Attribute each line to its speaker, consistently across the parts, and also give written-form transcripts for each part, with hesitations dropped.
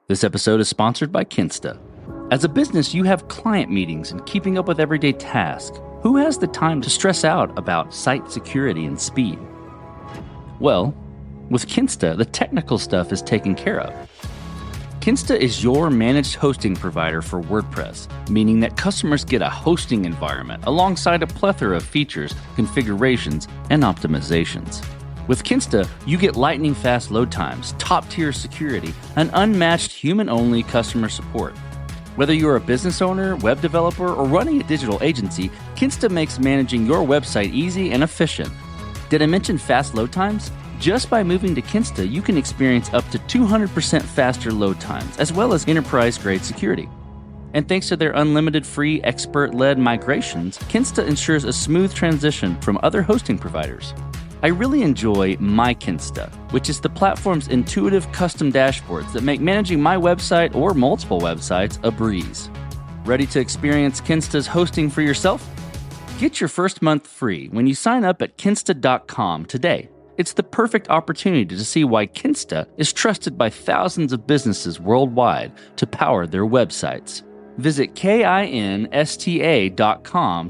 Speaker 1: This episode is sponsored by Kinsta. As a business, you have client meetings and keeping up with everyday tasks. Who has the time to stress out about site security and speed? Well, with Kinsta, the technical stuff is taken care of. Kinsta is your managed hosting provider for WordPress, meaning that customers get a hosting environment alongside a plethora of features, configurations, and optimizations. With Kinsta, you get lightning-fast load times, top-tier security, and unmatched human-only customer support. Whether you're a business owner, web developer, or running a digital agency, Kinsta makes managing your website easy and efficient. Did I mention fast load times? Just by moving to Kinsta, you can experience up to 200% faster load times, as well as enterprise-grade security. And thanks to their unlimited free expert-led migrations, Kinsta ensures a smooth transition from other hosting providers. I really enjoy My Kinsta, which is the platform's intuitive custom dashboards that make managing my website or multiple websites a breeze. Ready to experience Kinsta's hosting for yourself? Get your first month free when you sign up at kinsta.com today. It's the perfect opportunity to see why Kinsta is trusted by thousands of businesses worldwide to power their websites. Visit kinsta.com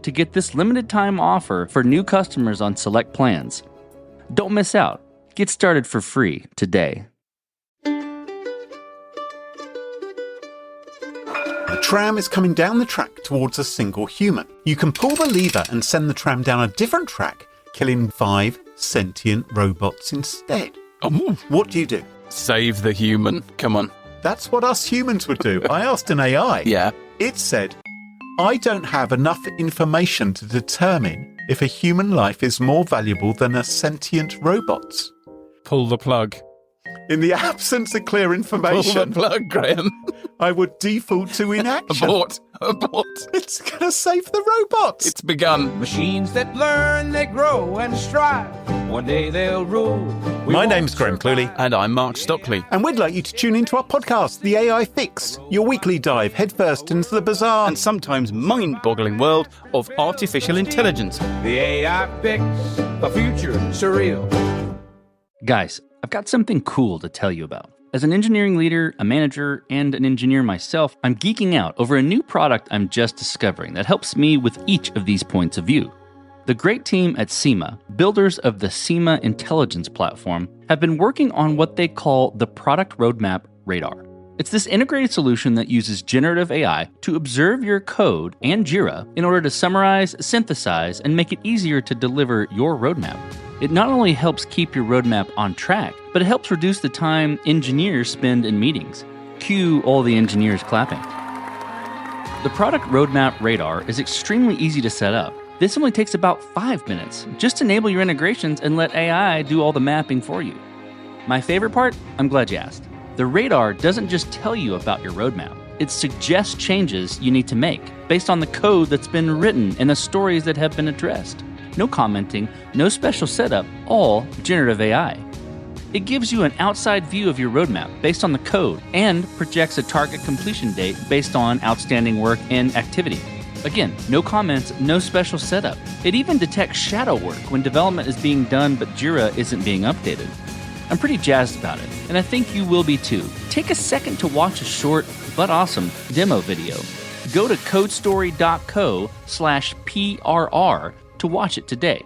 Speaker 1: to get this limited time offer for new customers on select plans. Don't miss out. Get started for free today.
Speaker 2: A tram is coming down the track towards a single human. You can pull the lever and send the tram down a different track, killing 5 sentient robots instead. What do you do?
Speaker 3: Save the human. Come on.
Speaker 2: That's what us humans would do. I asked an AI.
Speaker 3: Yeah.
Speaker 2: It said, I don't have enough information to determine if a human life is more valuable than a sentient robot's.
Speaker 3: Pull the plug.
Speaker 2: In the absence of clear
Speaker 3: Pull
Speaker 2: information,
Speaker 3: the plug, Graham.
Speaker 2: I would default to inaction.
Speaker 3: Abort.
Speaker 2: It's going to save the robots.
Speaker 3: It's begun.
Speaker 4: Machines that learn, they grow and strive. One day they'll rule.
Speaker 2: My name's Graham Cluley.
Speaker 3: And I'm Mark Stockley.
Speaker 2: And we'd like you to tune into our podcast, The AI Fix, your weekly dive headfirst into the bizarre
Speaker 3: And sometimes mind-boggling world of artificial intelligence.
Speaker 4: The AI fix, the future surreal.
Speaker 1: Guys, I've got something cool to tell you about. As an engineering leader, a manager, and an engineer myself, I'm geeking out over a new product I'm just discovering that helps me with each of these points of view. The great team at SEMA, builders of the SEMA Intelligence Platform, have been working on what they call the Product Roadmap Radar. It's this integrated solution that uses generative AI to observe your code and Jira in order to summarize, synthesize, and make it easier to deliver your roadmap. It not only helps keep your roadmap on track, but it helps reduce the time engineers spend in meetings. Cue all the engineers clapping. The Product Roadmap Radar is extremely easy to set up. This only takes about 5 minutes. Just enable your integrations and let AI do all the mapping for you. My favorite part? I'm glad you asked. The radar doesn't just tell you about your roadmap. It suggests changes you need to make based on the code that's been written and the stories that have been addressed. No commenting, no special setup, all generative AI. It gives you an outside view of your roadmap based on the code and projects a target completion date based on outstanding work and activity. Again, no comments, no special setup. It even detects shadow work when development is being done but Jira isn't being updated. I'm pretty jazzed about it, and I think you will be too. Take a second to watch a short but awesome demo video. Go to codestory.co/PRR to watch it today.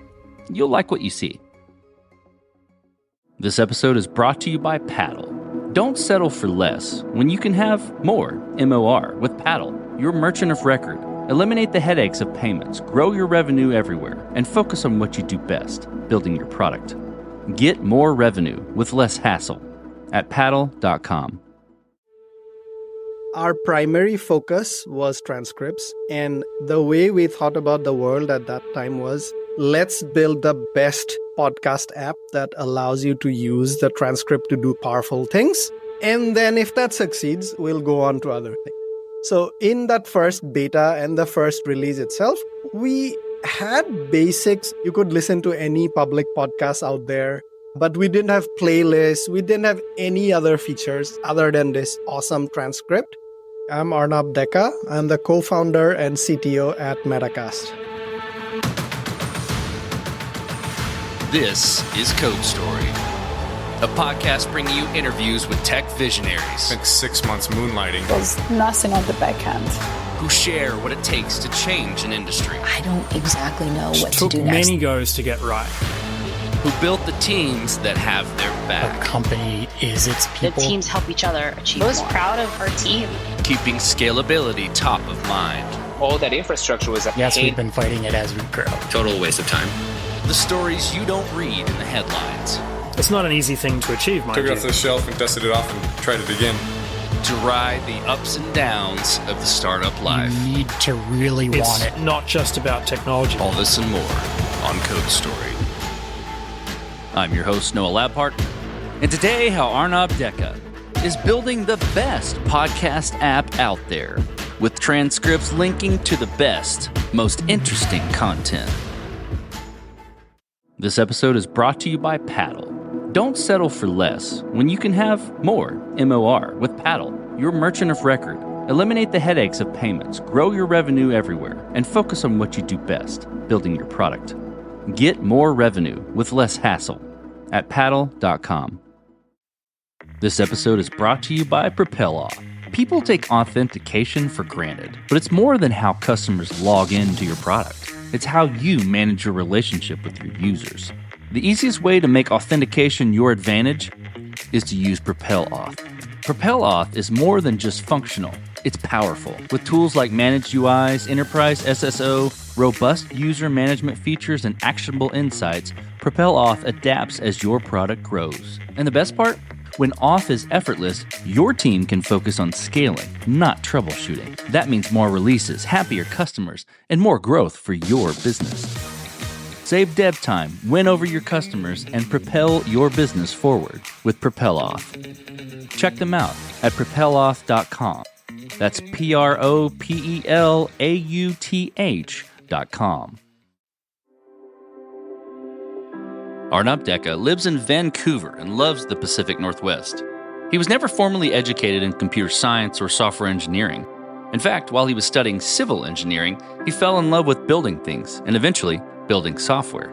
Speaker 1: You'll like what you see. This episode is brought to you by Paddle. Don't settle for less when you can have more, MOR, with Paddle, your merchant of record. Eliminate the headaches of payments, grow your revenue everywhere, and focus on what you do best, building your product. Get more revenue with less hassle at paddle.com.
Speaker 5: Our primary focus was transcripts, and the way we thought about the world at that time was, let's build the best podcast app that allows you to use the transcript to do powerful things. And then if that succeeds, we'll go on to other things. So in that first beta and the first release itself, we had basics. You could listen to any public podcast out there, but we didn't have playlists. We didn't have any other features other than this awesome transcript. I'm Arnab Deka. I'm the co-founder and CTO at Metacast.
Speaker 6: This is Code Story. a podcast bringing you interviews with tech visionaries.
Speaker 7: Spent 6 months moonlighting.
Speaker 8: There's nothing on the back end.
Speaker 6: Who share what it takes to change an industry.
Speaker 9: I don't exactly know what to
Speaker 10: took
Speaker 9: do next.
Speaker 10: many goes to get right.
Speaker 6: Who built the teams that have their back.
Speaker 11: A company is its people.
Speaker 12: The teams help each other achieve more. I was proud of our team.
Speaker 6: Keeping scalability top of mind.
Speaker 13: All that infrastructure was
Speaker 11: Yes, we've been fighting it as we grow.
Speaker 14: Total waste of time.
Speaker 6: The stories you don't read in the headlines.
Speaker 10: It's not an easy thing to achieve, mind you.
Speaker 7: Took it off the shelf and dusted it off and tried it again.
Speaker 6: To ride the ups and downs of the startup life.
Speaker 11: You need to really want it.
Speaker 10: It's not just about technology.
Speaker 6: All this and more on Code Story. I'm your host, Noah Labhart, and today how Arnab Deka is building the best podcast app out there, with transcripts linking to the best, most interesting content. This episode is brought to you by Paddle. Don't settle for less when you can have more, MOR, with Paddle, your merchant of record. Eliminate the headaches of payments, grow your revenue everywhere, and focus on what you do best, building your product. Get more revenue with less hassle at paddle.com. This episode is brought to you by PropelOff. People take authentication for granted, but it's more than how customers log into your product. It's how you manage your relationship with your users. The easiest way to make authentication your advantage is to use PropelOff. PropelOff is more than just functional. It's powerful. With tools like Managed UIs, Enterprise SSO, robust user management features, and actionable insights, PropelOff adapts as your product grows. And the best part? When off is effortless, your team can focus on scaling, not troubleshooting. That means more releases, happier customers, and more growth for your business. Save dev time, win over your customers, and propel your business forward with PropelOff. Check them out at propeloff.com. That's PROPELAUTH.com. Arnab Deka lives in Vancouver and loves the Pacific Northwest. He was never formally educated in computer science or software engineering. In fact, while he was studying civil engineering, he fell in love with building things and eventually building software.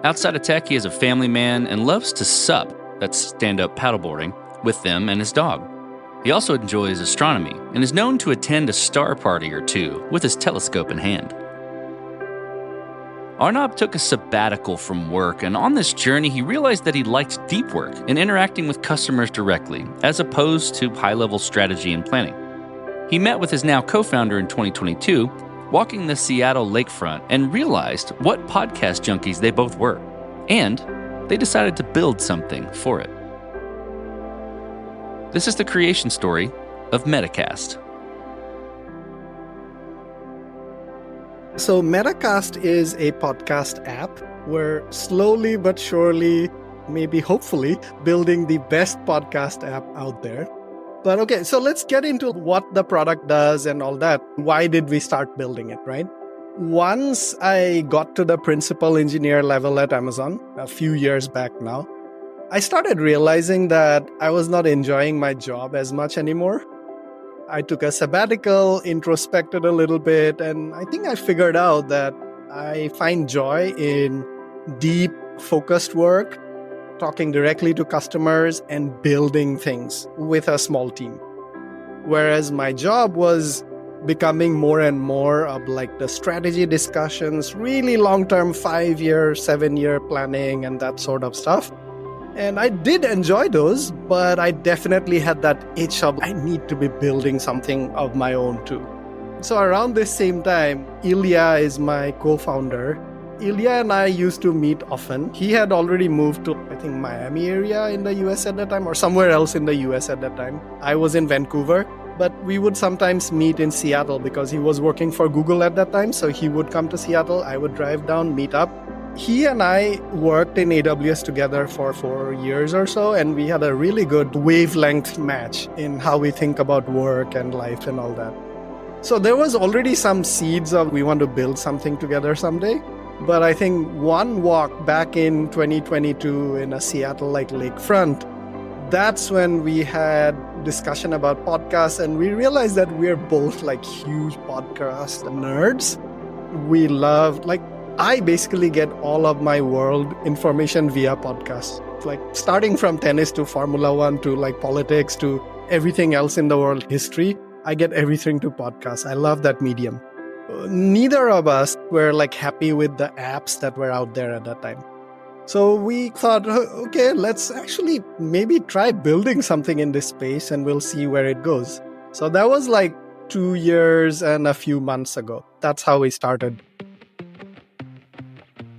Speaker 6: Outside of tech, he is a family man and loves to sup, that's stand-up paddleboarding, with them and his dog. He also enjoys astronomy and is known to attend a star party or two with his telescope in hand. Arnab took a sabbatical from work, and on this journey, he realized that he liked deep work and interacting with customers directly, as opposed to high-level strategy and planning. He met with his now co-founder in 2022, walking the Seattle lakefront, and realized what podcast junkies they both were, and they decided to build something for it. This is the creation story of Metacast.
Speaker 5: So Metacast is a podcast app. We're slowly but surely, maybe hopefully, building the best podcast app out there. But okay, so let's get into what the product does and all that. Why did we start building it, right? Once I got to the principal engineer level at Amazon, a few years back now, I started realizing that I was not enjoying my job as much anymore. I took a sabbatical, introspected a little bit, and I think I figured out that I find joy in deep, focused work, talking directly to customers, and building things with a small team. Whereas my job was becoming more and more of like the strategy discussions, really long-term 5-year, 7-year planning and that sort of stuff. And I did enjoy those, but I definitely had that itch of I need to be building something of my own too. So around this same time, Ilya is my co-founder. Ilya and I used to meet often. He had already moved to, I think, Miami area in the US at that time, or somewhere else in the US at that time. I was in Vancouver, but we would sometimes meet in Seattle because he was working for Google at that time. So he would come to Seattle, I would drive down, meet up. He and I worked in AWS together for 4 years or so, and we had a really good wavelength match in how we think about work and life and all that. So there was already some seeds of we want to build something together someday. But I think one walk back in 2022 in a Seattle like lakefront, that's when we had discussion about podcasts, and we realized that we're both like huge podcast nerds. We love, like, I basically get all of my world information via podcasts. like starting from tennis to Formula One to like politics to everything else in the world history. I get everything to podcasts. I love that medium. Neither of us were like happy with the apps that were out there at that time. So we thought, okay, let's actually maybe try building something in this space and we'll see where it goes. So that was like 2 years and a few months ago. That's how we started.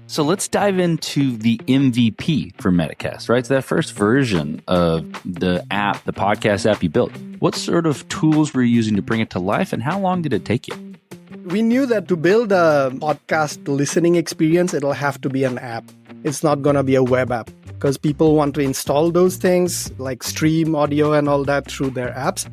Speaker 6: So let's dive into the MVP for Metacast, right? So that first version of the app, the podcast app you built. What sort of tools were you using to bring it to life, and how long did it take you?
Speaker 5: We knew that to build a podcast listening experience, it'll have to be an app. It's not going to be a web app because people want to install those things like stream audio and all that through their apps.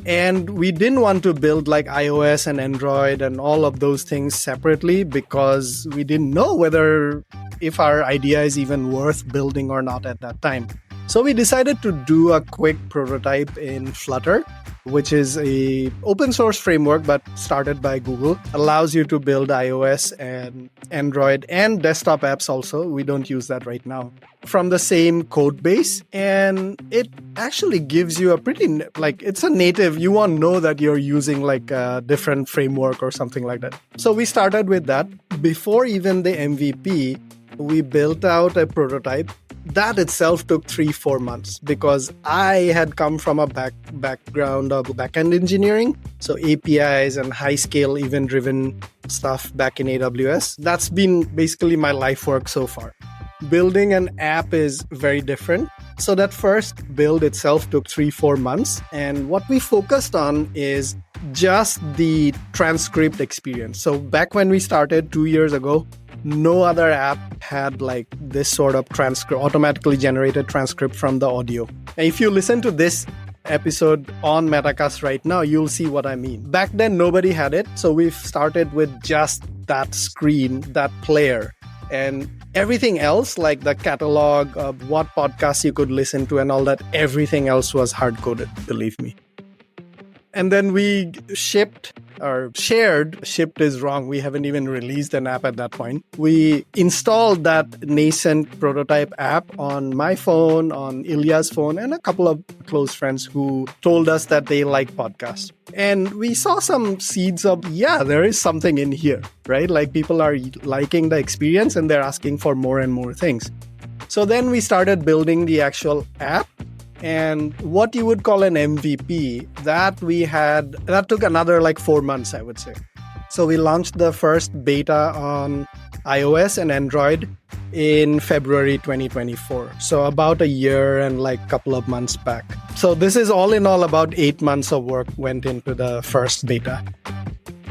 Speaker 5: And we didn't want to build like iOS and Android and all of those things separately because we didn't know whether if our idea is even worth building or not at that time. So we decided to do a quick prototype in Flutter, which is a open source framework but started by Google. Allows you to build iOS and Android and desktop apps also. We don't use that right now. From the same code base, and it actually gives you a pretty, like, it's a native, you won't know that you're using like a different framework or something like that. So we started with that. Before even the MVP, we built out a prototype. That itself took 3-4 months because I had come from a background of backend engineering. So APIs and high-scale event-driven stuff back in AWS. That's been basically my life work so far. Building an app is very different. So that first build itself took 3-4 months. And what we focused on is just the transcript experience. So back when we started 2 years ago, no other app had like this sort of automatically generated transcript from the audio. And if you listen to this episode on Metacast right now, you'll see what I mean. Back then, nobody had it. So we've started with just that screen, that player. And everything else, like the catalog of what podcasts you could listen to and all that, everything else was hard-coded, believe me. And then we shipped is wrong. We haven't even released an app at that point. We installed that nascent prototype app on my phone, on Ilya's phone, and a couple of close friends who told us that they like podcasts. And we saw some seeds of, there is something in here, right? Like people are liking the experience and they're asking for more and more things. So then we started building the actual app. And what you would call an MVP, that took another like 4 months, I would say. So we launched the first beta on iOS and Android in February 2024. So about a year and like a couple of months back. So this is all in all about 8 months of work went into the first beta.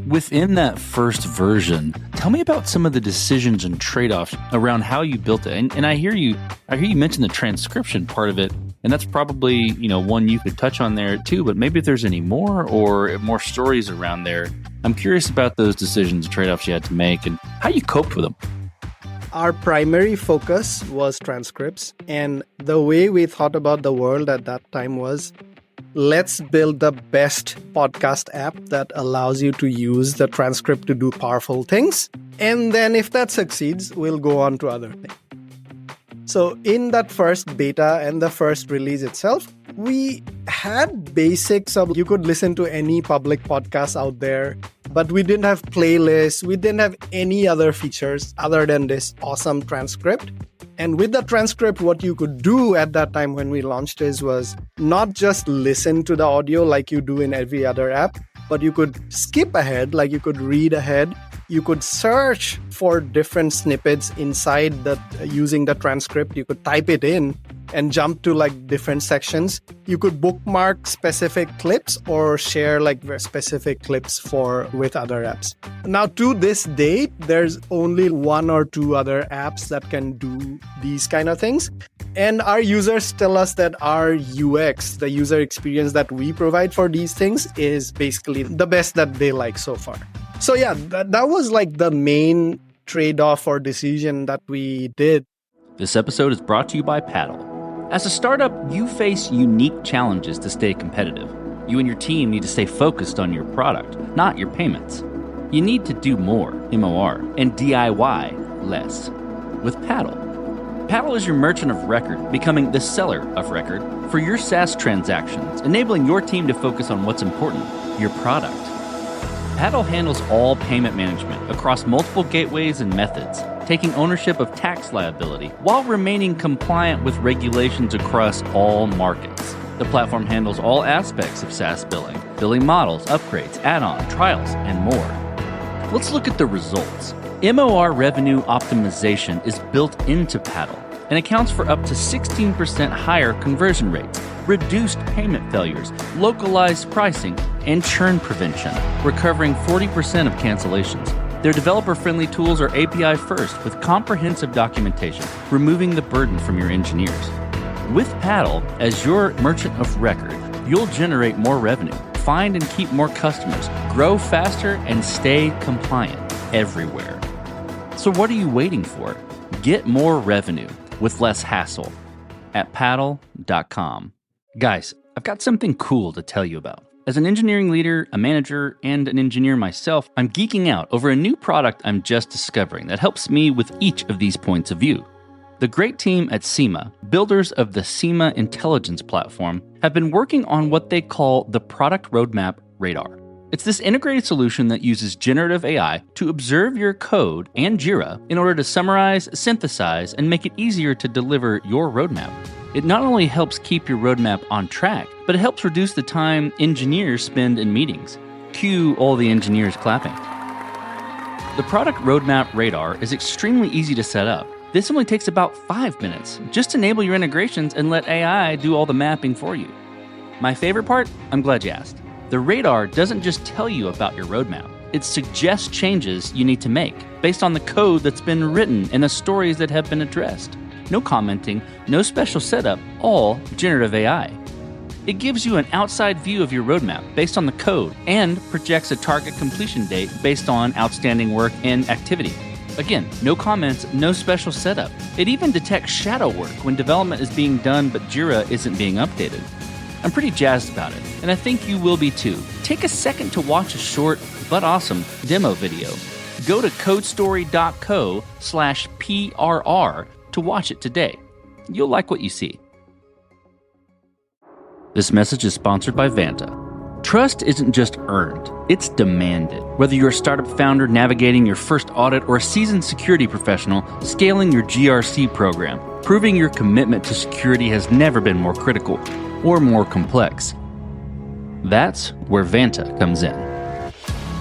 Speaker 6: Within that first version, tell me about some of the decisions and trade-offs around how you built it. And I hear you mention the transcription part of it. And that's probably, one you could touch on there too, but maybe if there's any more or more stories around there, I'm curious about those decisions, trade-offs you had to make and how you coped with them.
Speaker 5: Our primary focus was transcripts. And the way we thought about the world at that time was, let's build the best podcast app that allows you to use the transcript to do powerful things. And then if that succeeds, we'll go on to other things. So in that first beta and the first release itself, we had basics of you could listen to any public podcast out there, but we didn't have playlists. We didn't have any other features other than this awesome transcript. And with the transcript, what you could do at that time when we launched this was not just listen to the audio like you do in every other app, but you could skip ahead, like you could read ahead. You could search for different snippets inside using the transcript. You could type it in and jump to like different sections. You could bookmark specific clips or share like specific clips with other apps. Now to this date, there's only 1 or 2 other apps that can do these kind of things. And our users tell us that our UX, the user experience that we provide for these things, is basically the best that they like so far. So that was like the main trade-off or decision that we did.
Speaker 1: This episode is brought to you by Paddle. As a startup, you face unique challenges to stay competitive. You and your team need to stay focused on your product, not your payments. You need to do more, MOR, and DIY less with Paddle.
Speaker 6: Paddle is your merchant of record, becoming the seller of record for your SaaS transactions, enabling your team to focus on what's important, your product. Paddle handles all payment management across multiple gateways and methods, taking ownership of tax liability while remaining compliant with regulations across all markets. The platform handles all aspects of SaaS billing models, upgrades, add-on, trials, and more. Let's look at the results. MOR revenue optimization is built into Paddle and accounts for up to 16% higher conversion rates, reduced payment failures, localized pricing, and churn prevention, recovering 40% of cancellations. Their developer-friendly tools are API first with comprehensive documentation, removing the burden from your engineers. With Paddle as your merchant of record, you'll generate more revenue, find and keep more customers, grow faster, and stay compliant everywhere. So what are you waiting for? Get more revenue with less hassle at paddle.com. Guys, I've got something cool to tell you about. As an engineering leader, a manager, and an engineer myself, I'm geeking out over a new product I'm just discovering that helps me with each of these points of view. The great team at SEMA, builders of the SEMA Intelligence Platform, have been working on what they call the Product Roadmap Radar. It's this integrated solution that uses generative AI to observe your code and Jira in order to summarize, synthesize, and make it easier to deliver your roadmap. It not only helps keep your roadmap on track, but it helps reduce the time engineers spend in meetings. Cue all the engineers clapping. The Product Roadmap Radar is extremely easy to set up. This only takes about 5 minutes. Just enable your integrations and let AI do all the mapping for you. My favorite part? I'm glad you asked. The radar doesn't just tell you about your roadmap. It suggests changes you need to make based on the code that's been written and the stories that have been addressed. No commenting, no special setup, all generative AI. It gives you an outside view of your roadmap based on the code and projects a target completion date based on outstanding work and activity. Again, no comments, no special setup. It even detects shadow work when development is being done but Jira isn't being updated. I'm pretty jazzed about it, and I think you will be too. Take a second to watch a short but awesome demo video. Go to codestory.co/PRR to watch it today. You'll like what you see. This message is sponsored by Vanta. Trust isn't just earned, it's demanded. Whether you're a startup founder navigating your first audit or a seasoned security professional scaling your GRC program, proving your commitment to security has never been more critical or more complex. That's where Vanta comes in.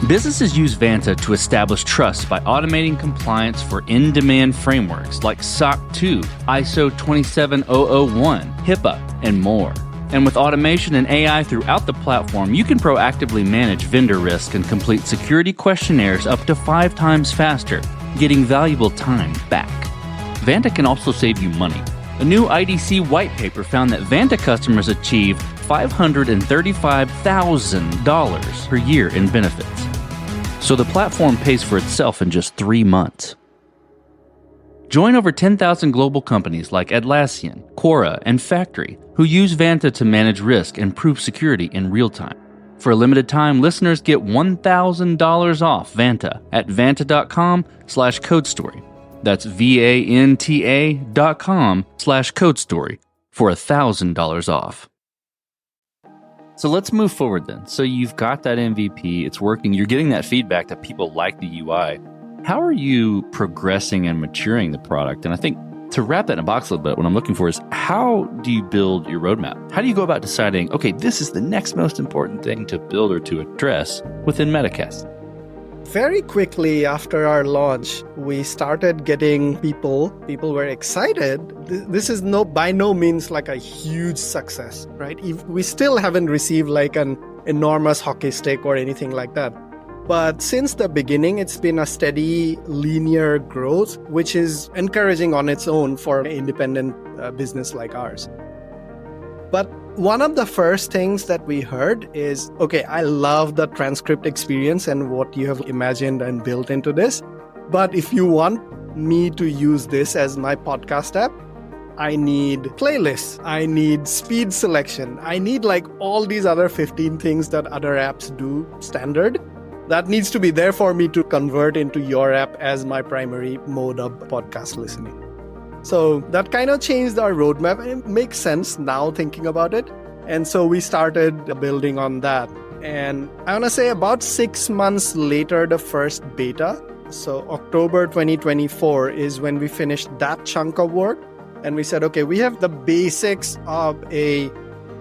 Speaker 6: Businesses use Vanta to establish trust by automating compliance for in-demand frameworks like SOC 2, ISO 27001, HIPAA, and more. And with automation and AI throughout the platform, you can proactively manage vendor risk and complete security questionnaires up to 5 times faster, getting valuable time back. Vanta can also save you money. A new IDC white paper found that Vanta customers achieve $535,000 per year in benefits. So the platform pays for itself in just 3 months. Join over 10,000 global companies like Atlassian, Quora, and Factory who use Vanta to manage risk and prove security in real time. For a limited time, listeners get $1,000 off Vanta at vanta.com/codestory. That's VANTA.com/codestory for $1,000 off. So let's move forward then. So you've got that MVP, it's working, you're getting that feedback that people like the UI. How are you progressing and maturing the product? And I think to wrap that in a box a little bit, what I'm looking for is how do you build your roadmap? How do you go about deciding, okay, this is the next most important thing to build or to address within Metacast?
Speaker 5: Very quickly after our launch, we started getting people were excited. This is by no means like a huge success, right? We still haven't received like an enormous hockey stick or anything like that. But since the beginning, it's been a steady, linear growth, which is encouraging on its own for an independent business like ours. But one of the first things that we heard is, okay, I love the transcript experience and what you have imagined and built into this. But if you want me to use this as my podcast app, I need playlists, I need speed selection, I need like all these other 15 things that other apps do standard. That needs to be there for me to convert into your app as my primary mode of podcast listening. So that kind of changed our roadmap. And it makes sense now thinking about it. And so we started building on that. And I want to say about 6 months later, the first beta. So October 2024 is when we finished that chunk of work. And we said, okay, we have the basics of a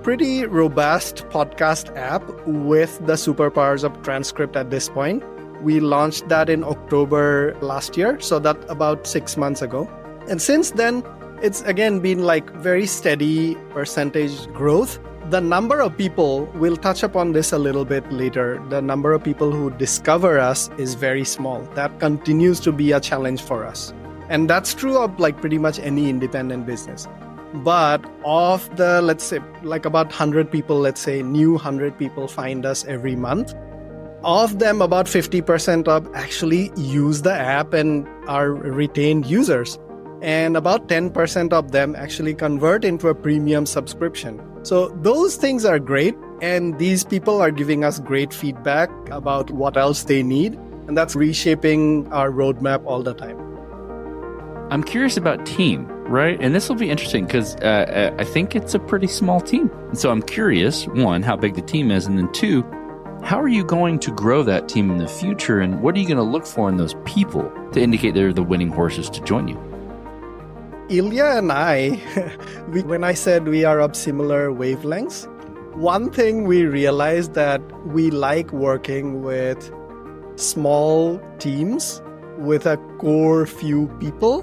Speaker 5: pretty robust podcast app with the superpowers of transcript at this point. We launched that in October last year. So that's about 6 months ago. And since then, it's again been like very steady percentage growth. The number of people, we'll touch upon this a little bit later, the number of people who discover us is very small. That continues to be a challenge for us. And that's true of like pretty much any independent business. But of the, let's say, like about 100 people, let's say new 100 people find us every month. Of them, about 50% of actually use the app and are retained users. And about 10% of them actually convert into a premium subscription. So those things are great. And these people are giving us great feedback about what else they need. And that's reshaping our roadmap all the time.
Speaker 6: I'm curious about team, right? And this will be interesting because I think it's a pretty small team. So I'm curious, one, how big the team is. And then two, how are you going to grow that team in the future? And what are you going to look for in those people to indicate they're the winning horses to join you?
Speaker 5: Ilya and I, when I said we are of similar wavelengths, one thing we realized that we like working with small teams with a core few people,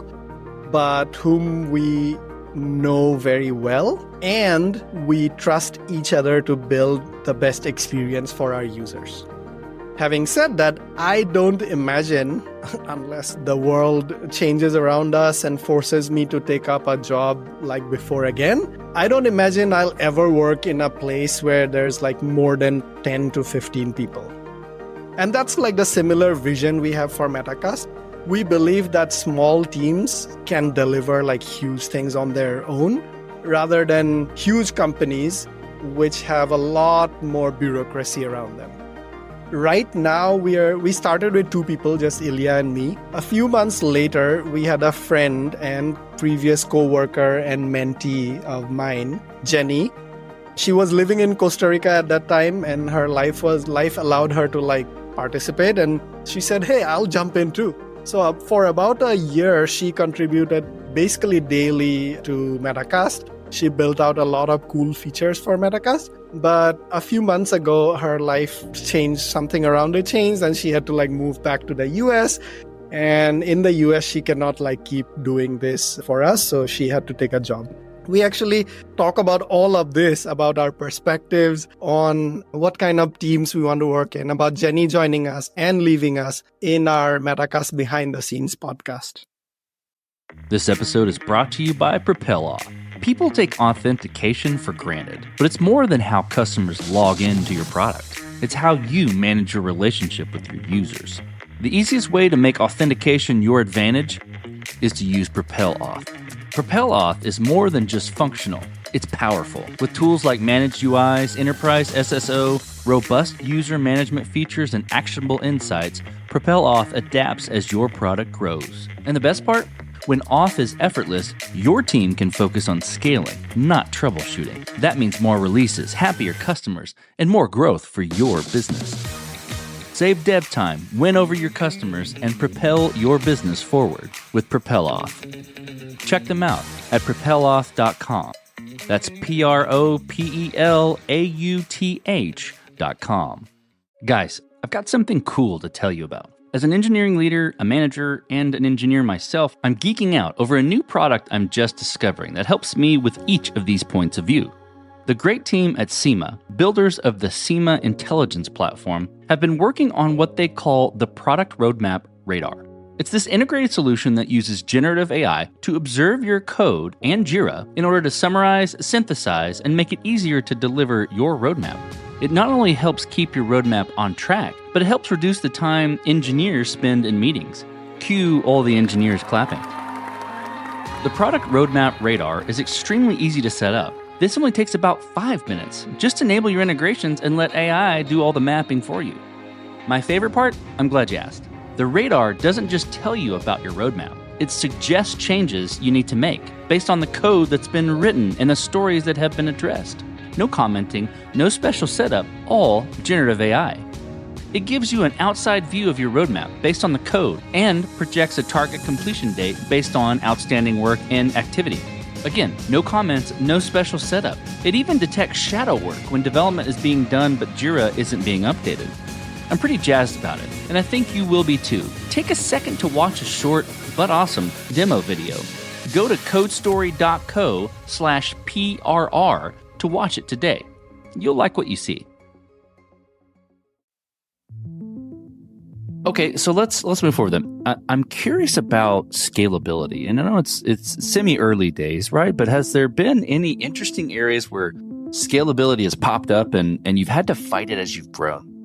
Speaker 5: but whom we know very well, and we trust each other to build the best experience for our users. Having said that, I don't imagine, unless the world changes around us and forces me to take up a job like before again, I don't imagine I'll ever work in a place where there's like more than 10 to 15 people. And that's like the similar vision we have for Metacast. We believe that small teams can deliver like huge things on their own rather than huge companies which have a lot more bureaucracy around them. Right now, we started with 2 people, just Ilya and me. A few months later, we had a friend and previous co-worker and mentee of mine, Jenny. She was living in Costa Rica at that time, and her life allowed her to like participate. And she said, "Hey, I'll jump in too." So for about a year, she contributed basically daily to Metacast. She built out a lot of cool features for Metacast. But a few months ago, her life changed, something around it changed, and she had to like move back to the US. And in the US, she cannot like keep doing this for us. So she had to take a job. We actually talk about all of this, about our perspectives on what kind of teams we want to work in, about Jenny joining us and leaving us in our Metacast Behind the Scenes podcast.
Speaker 6: This episode is brought to you by Propel Off. People take authentication for granted, but it's more than how customers log into your product. It's how you manage your relationship with your users. The easiest way to make authentication your advantage is to use Propel Auth. Propel Auth is more than just functional. It's powerful. With tools like Managed UIs, Enterprise SSO, robust user management features, and actionable insights, Propel Auth adapts as your product grows. And the best part? When auth is effortless, your team can focus on scaling, not troubleshooting. That means more releases, happier customers, and more growth for your business. Save dev time, win over your customers, and propel your business forward with Propel Auth. Check them out at propelauth.com. That's PROPELAUTH.com. Guys, I've got something cool to tell you about. As an engineering leader, a manager, and an engineer myself, I'm geeking out over a new product I'm just discovering that helps me with each of these points of view. The great team at SEMA, builders of the SEMA intelligence platform, have been working on what they call the Product Roadmap Radar. It's this integrated solution that uses generative AI to observe your code and Jira in order to summarize, synthesize, and make it easier to deliver your roadmap. It not only helps keep your roadmap on track, but it helps reduce the time engineers spend in meetings. Cue all the engineers clapping. The Product Roadmap Radar is extremely easy to set up. This only takes about 5 minutes. Just enable your integrations and let AI do all the mapping for you. My favorite part? I'm glad you asked. The radar doesn't just tell you about your roadmap. It suggests changes you need to make based on the code that's been written and the stories that have been addressed. No commenting, no special setup, all generative AI. It gives you an outside view of your roadmap based on the code and projects a target completion date based on outstanding work and activity. Again, no comments, no special setup. It even detects shadow work when development is being done but Jira isn't being updated. I'm pretty jazzed about it, and I think you will be too. Take a second to watch a short but awesome demo video. Go to codestory.co/PRR to watch it today. You'll like what you see. Okay, so let's move forward then. I'm curious about scalability, and I know it's semi-early days, right? But has there been any interesting areas where scalability has popped up and you've had to fight it as you've grown?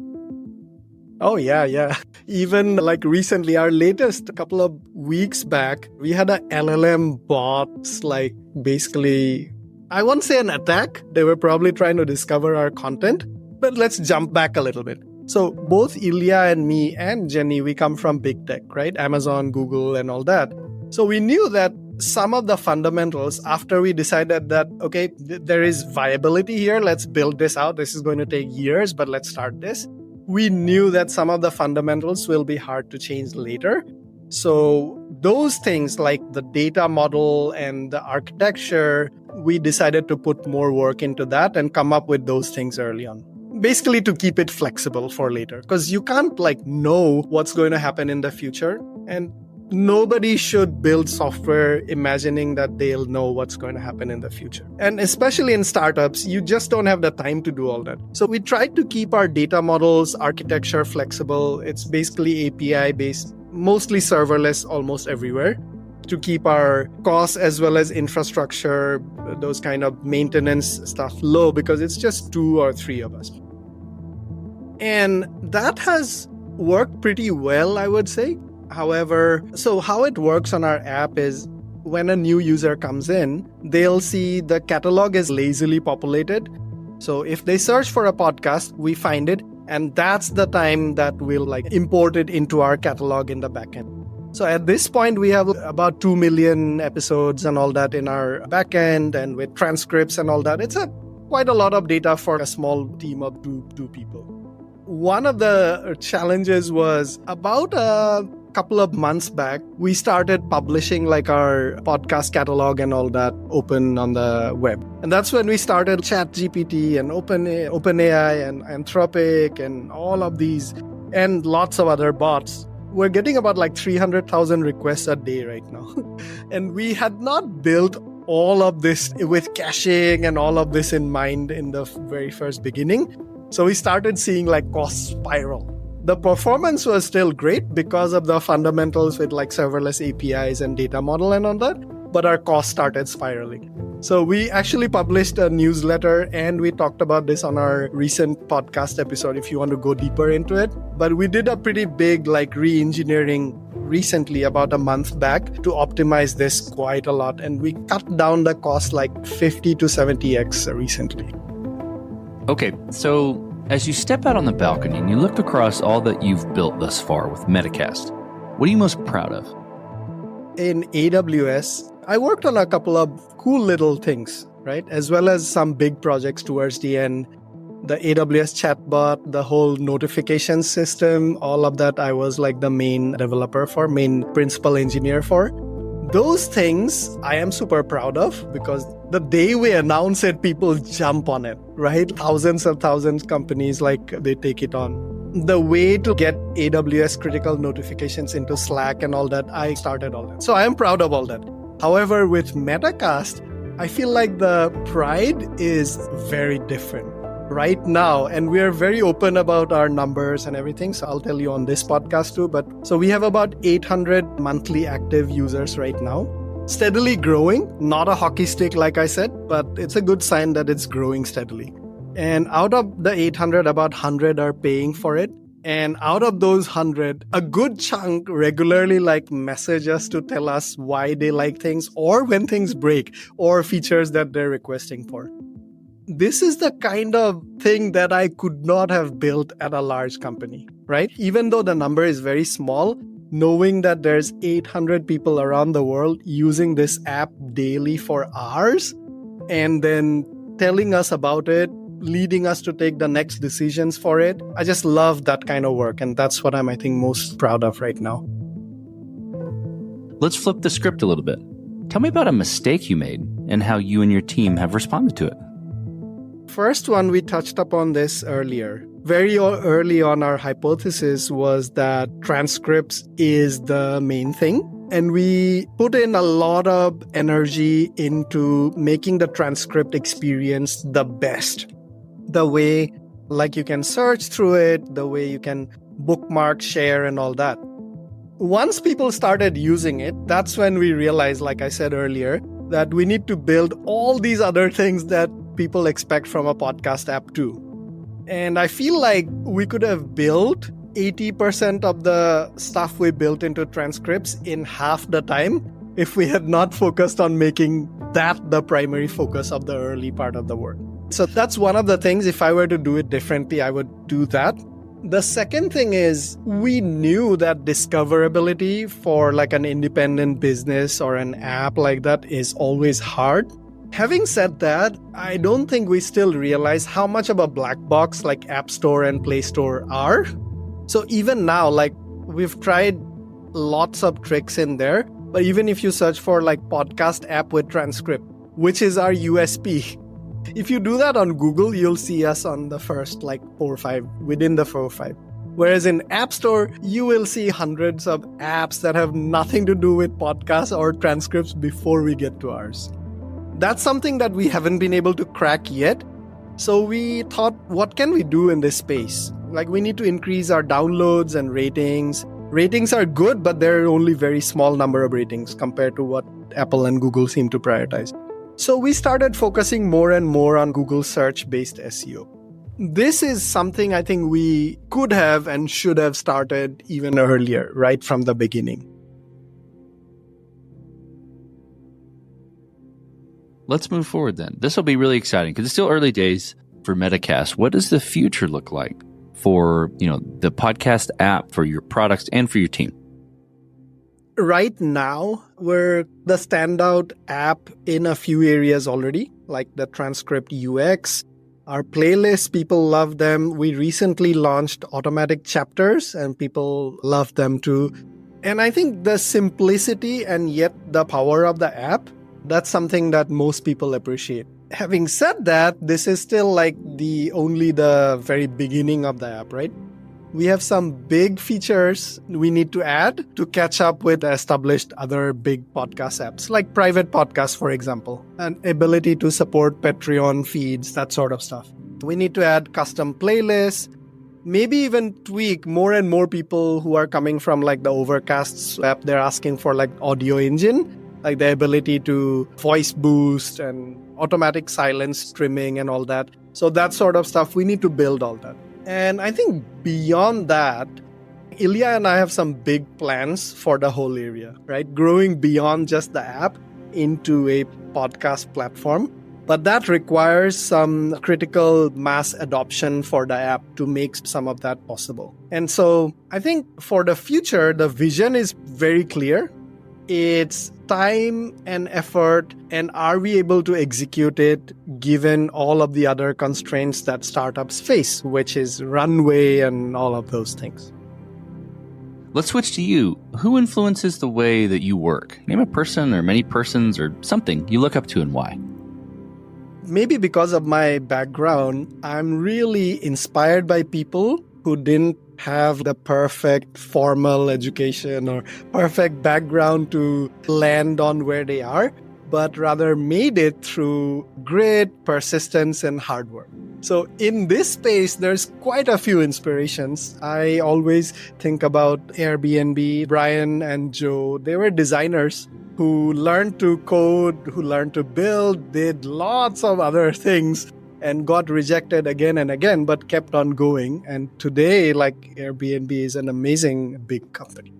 Speaker 5: Oh, yeah. Even like recently, our latest couple of weeks back, we had a LLM bots, like basically, I won't say an attack. They were probably trying to discover our content. But let's jump back a little bit. So both Ilya and me and Jenny, we come from big tech, right? Amazon, Google, and all that. So we knew that some of the fundamentals, after we decided that, okay, there is viability here, let's build this out. This is going to take years, but let's start this. We knew that some of the fundamentals will be hard to change later. So those things like the data model and the architecture, we decided to put more work into that and come up with those things early on. Basically to keep it flexible for later, because you can't know what's going to happen in the future. And nobody should build software imagining that they'll know what's going to happen in the future. And especially in startups, you just don't have the time to do all that. So we tried to keep our data models, architecture flexible. It's basically API based, mostly serverless almost everywhere, to keep our costs as well as infrastructure, those kind of maintenance stuff low, because it's just 2 or 3 of us. And that has worked pretty well, I would say. However, so how it works on our app is when a new user comes in, they'll see the catalog is lazily populated. So if they search for a podcast, we find it. And that's the time that we'll import it into our catalog in the backend. So at this point, we have about 2 million episodes and all that in our backend, and with transcripts and all that. It's quite a lot of data for a small team of two people. One of the challenges was about a couple of months back, we started publishing our podcast catalog and all that open on the web. And that's when we started ChatGPT and OpenAI and Anthropic and all of these and lots of other bots. We're getting about 300,000 requests a day right now. And we had not built all of this with caching and all of this in mind in the very first beginning. So we started seeing cost spiral. The performance was still great because of the fundamentals with serverless APIs and data model and all that, but our costs started spiraling. So we actually published a newsletter and we talked about this on our recent podcast episode if you want to go deeper into it. But we did a pretty big re-engineering recently about a month back to optimize this quite a lot. And we cut down the cost 50 to 70x recently.
Speaker 6: Okay, so as you step out on the balcony and you look across all that you've built thus far with Metacast, what are you most proud of?
Speaker 5: In AWS, I worked on a couple of cool little things, right? As well as some big projects towards the end. The AWS chatbot, the whole notification system, all of that I was the main developer for, main principal engineer for. Those things I am super proud of because the day we announce it, people jump on it, right? Thousands of companies, they take it on. The way to get AWS critical notifications into Slack and all that, I started all that. So I am proud of all that. However, with Metacast, I feel the pride is very different right now. And we are very open about our numbers and everything. So I'll tell you on this podcast too. But so we have about 800 monthly active users right now. Steadily growing, not a hockey stick, like I said, but it's a good sign that it's growing steadily. And out of the 800, about 100 are paying for it. And out of those 100, a good chunk regularly message us to tell us why they like things or when things break or features that they're requesting for. This is the kind of thing that I could not have built at a large company, right? Even though the number is very small, knowing that there's 800 people around the world using this app daily for hours and then telling us about it, leading us to take the next decisions for it. I just love that kind of work. And that's what I'm, I think, most proud of right now.
Speaker 6: Let's flip the script a little bit. Tell me about a mistake you made and how you and your team have responded to it.
Speaker 5: First one, we touched upon this earlier. Very early on, our hypothesis was that transcripts is the main thing. And we put in a lot of energy into making the transcript experience the best. The way, like, you can search through it, the way you can bookmark, share, and all that. Once people started using it, that's when we realized, like I said earlier, that we need to build all these other things that people expect from a podcast app too. And I feel like we could have built 80% of the stuff we built into transcripts in half the time if we had not focused on making that the primary focus of the early part of the work. So that's one of the things. If I were to do it differently, I would do that. The second thing is we knew that discoverability for like an independent business or an app like that is always hard. Having said that, I don't think we still realize how much of a black box like App Store and Play Store are. So even now, like, we've tried lots of tricks in there, but even if you search for like podcast app with transcript, which is our USP, if you do that on Google, you'll see us on the first like 4 or 5, within the 4 or 5. Whereas in App Store, you will see hundreds of apps that have nothing to do with podcasts or transcripts before we get to ours. That's something that we haven't been able to crack yet. So we thought, what can we do in this space? Like, we need to increase our downloads and ratings. Ratings are good, but there are only very small number of ratings compared to what Apple and Google seem to prioritize. So we started focusing more and more on Google search-based SEO. This is something I think we could have and should have started even earlier, right from the beginning.
Speaker 6: Let's move forward then. This will be really exciting because it's still early days for Metacast. What does the future look like for, the podcast app, for your products and for your team?
Speaker 5: Right now, we're the standout app in a few areas already, like the transcript UX. Our playlists, people love them. We recently launched automatic chapters and people love them too. And I think the simplicity and yet the power of the app, that's something that most people appreciate. Having said that, this is still like only the very beginning of the app, right? We have some big features we need to add to catch up with established other big podcast apps, like private podcasts, for example, and ability to support Patreon feeds, that sort of stuff. We need to add custom playlists, maybe even tweak more and more people who are coming from like the Overcast app. They're asking for like audio engine, like the ability to voice boost and automatic silence trimming and all that. So that sort of stuff, we need to build all that. And I think beyond that, Ilya and I have some big plans for the whole area, right? Growing beyond just the app into a podcast platform. But that requires some critical mass adoption for the app to make some of that possible. And so I think for the future, the vision is very clear. It's time and effort, and are we able to execute it given all of the other constraints that startups face, which is runway and all of those things.
Speaker 6: Let's switch to you. Who influences the way that you work? Name a person or many persons or something you look up to and why.
Speaker 5: Maybe because of my background, I'm really inspired by people who didn't have the perfect formal education or perfect background to land on where they are, but rather made it through grit, persistence, and hard work. So in this space, there's quite a few inspirations. I always think about Airbnb, Brian and Joe. They were designers who learned to code, who learned to build, did lots of other things, and got rejected again and again, but kept on going. And today, like, Airbnb is an amazing big company.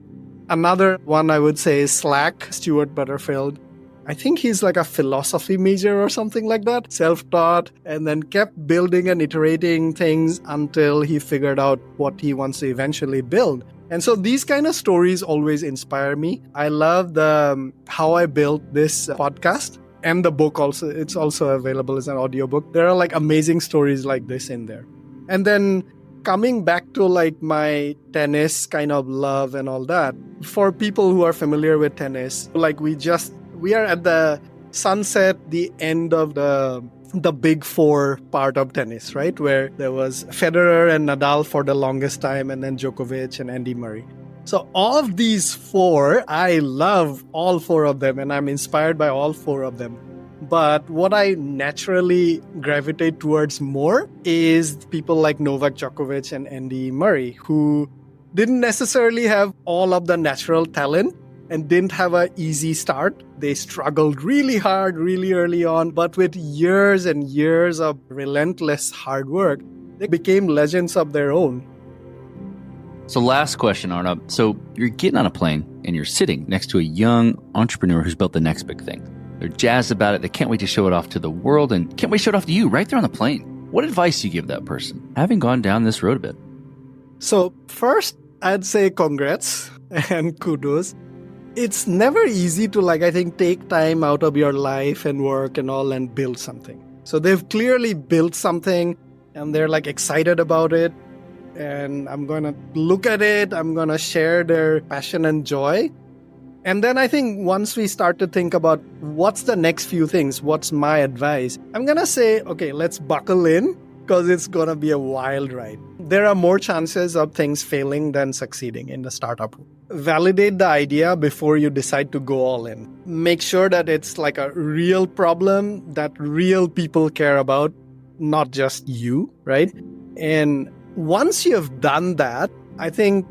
Speaker 5: Another one I would say is Slack, Stuart Butterfield. I think he's like a philosophy major or something like that, self-taught, and then kept building and iterating things until he figured out what he wants to eventually build. And so these kind of stories always inspire me. I love how I built this podcast and the book also. It's also available as an audiobook. There are like amazing stories like this in there. And then coming back to like my tennis kind of love and all that, for people who are familiar with tennis, like we are at the sunset, the end of the big four part of tennis, right? Where there was Federer and Nadal for the longest time, and then Djokovic and Andy Murray. So all of these four, I love all four of them, and I'm inspired by all four of them. But what I naturally gravitate towards more is people like Novak Djokovic and Andy Murray, who didn't necessarily have all of the natural talent and didn't have an easy start. They struggled really hard, really early on, but with years and years of relentless hard work, they became legends of their own.
Speaker 1: So last question, Arnab. So you're getting on a plane and you're sitting next to a young entrepreneur who's built the next big thing. They're jazzed about it. They can't wait to show it off to the world and can't wait to show it off to you right there on the plane. What advice do you give that person, having gone down this road a bit?
Speaker 5: So first, I'd say congrats and kudos. It's never easy to, I think, take time out of your life and work and all and build something. So they've clearly built something and they're excited about it. And I'm going to look at it. I'm going to share their passion and joy. And then I think once we start to think about what's the next few things, what's my advice, I'm going to say, okay, let's buckle in because it's going to be a wild ride. There are more chances of things failing than succeeding in the startup. Validate the idea before you decide to go all in. Make sure that it's like a real problem that real people care about, not just you, right? And once you've done that, I think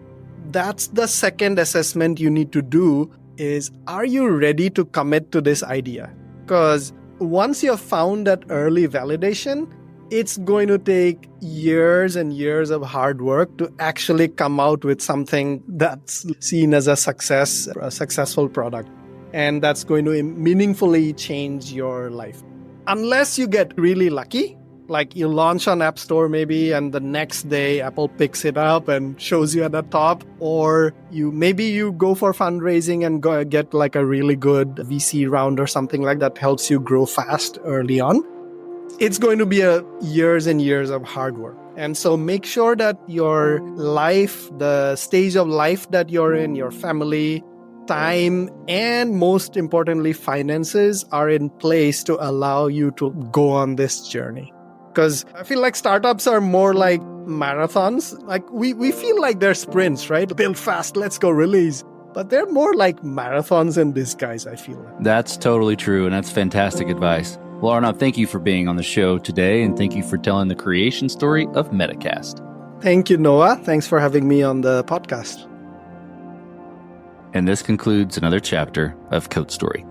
Speaker 5: that's the second assessment you need to do is, are you ready to commit to this idea? Because once you've found that early validation, it's going to take years and years of hard work to actually come out with something that's seen as a successful product. And that's going to meaningfully change your life. Unless you get really lucky, like you launch on App Store maybe, and the next day Apple picks it up and shows you at the top, or you go for fundraising and get like a really good VC round or something like that helps you grow fast early on. It's going to be years and years of hard work. And so make sure that your life, the stage of life that you're in, your family, time, and most importantly, finances are in place to allow you to go on this journey. Because I feel like startups are more like marathons. Like we feel like they're sprints, right? Build fast, let's go release. But they're more like marathons in disguise, I feel like.
Speaker 1: That's totally true, and that's fantastic advice. Well, Arnab, thank you for being on the show today, and thank you for telling the creation story of Metacast.
Speaker 5: Thank you, Noah. Thanks for having me on the podcast.
Speaker 1: And this concludes another chapter of Code Story.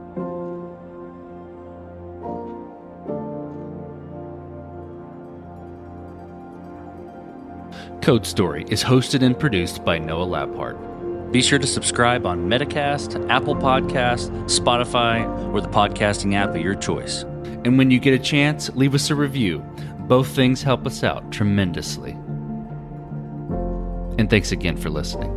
Speaker 1: Code Story is hosted and produced by Noah Labhart. Be sure to subscribe on Metacast, Apple Podcasts, Spotify, or the podcasting app of your choice. And when you get a chance, leave us a review. Both things help us out tremendously. And thanks again for listening.